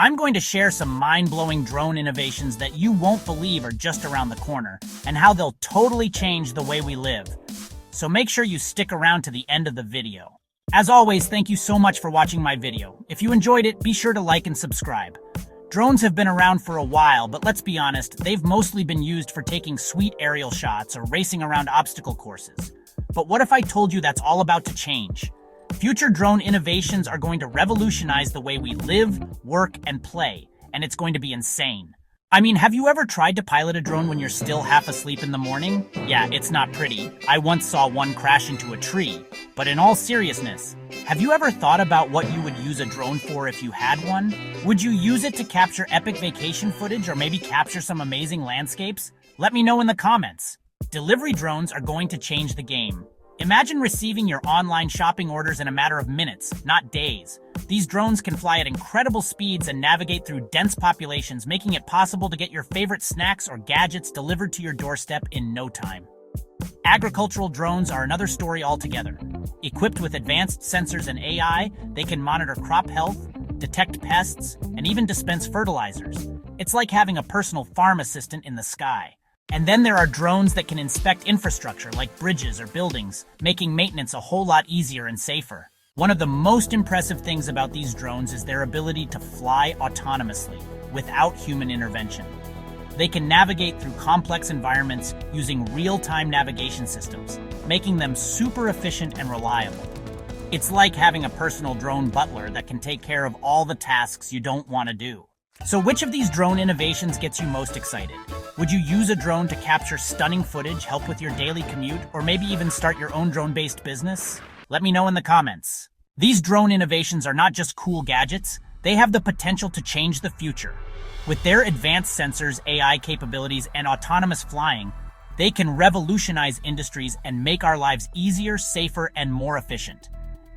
I'm going to share some mind-blowing drone innovations that you won't believe are just around the corner, and how they'll totally change the way we live. So make sure you stick around to the end of the video. As always, thank you so much for watching my video. If you enjoyed it, be sure to like and subscribe. Drones have been around for a while, but let's be honest, they've mostly been used for taking sweet aerial shots or racing around obstacle courses. But what if I told you that's all about to change? Future drone innovations are going to revolutionize the way we live, work, and play, and it's going to be insane. I mean, have you ever tried to pilot a drone when you're still half asleep in the morning? Yeah, it's not pretty. I once saw one crash into a tree. But in all seriousness, have you ever thought about what you would use a drone for if you had one? Would you use it to capture epic vacation footage or maybe capture some amazing landscapes? Let me know in the comments. Delivery drones are going to change the game. Imagine receiving your online shopping orders in a matter of minutes, not days. These drones can fly at incredible speeds and navigate through dense populations, making it possible to get your favorite snacks or gadgets delivered to your doorstep in no time. Agricultural drones are another story altogether. Equipped with advanced sensors and AI, they can monitor crop health, detect pests, and even dispense fertilizers. It's like having a personal farm assistant in the sky. And then there are drones that can inspect infrastructure like bridges or buildings, making maintenance a whole lot easier and safer. One of the most impressive things about these drones is their ability to fly autonomously, without human intervention. They can navigate through complex environments using real-time navigation systems, making them super efficient and reliable. It's like having a personal drone butler that can take care of all the tasks you don't want to do. So which of these drone innovations gets you most excited? Would you use a drone to capture stunning footage, help with your daily commute, or maybe even start your own drone-based business? Let me know in the comments. These drone innovations are not just cool gadgets, they have the potential to change the future. With their advanced sensors, AI capabilities, and autonomous flying, they can revolutionize industries and make our lives easier, safer, and more efficient.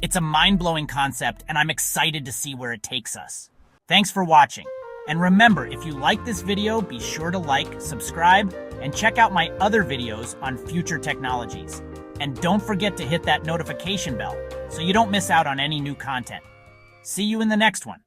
It's a mind-blowing concept, and I'm excited to see where it takes us. Thanks for watching. And remember, if you like this video, be sure to like, subscribe, and check out my other videos on future technologies. And don't forget to hit that notification bell so you don't miss out on any new content. See you in the next one.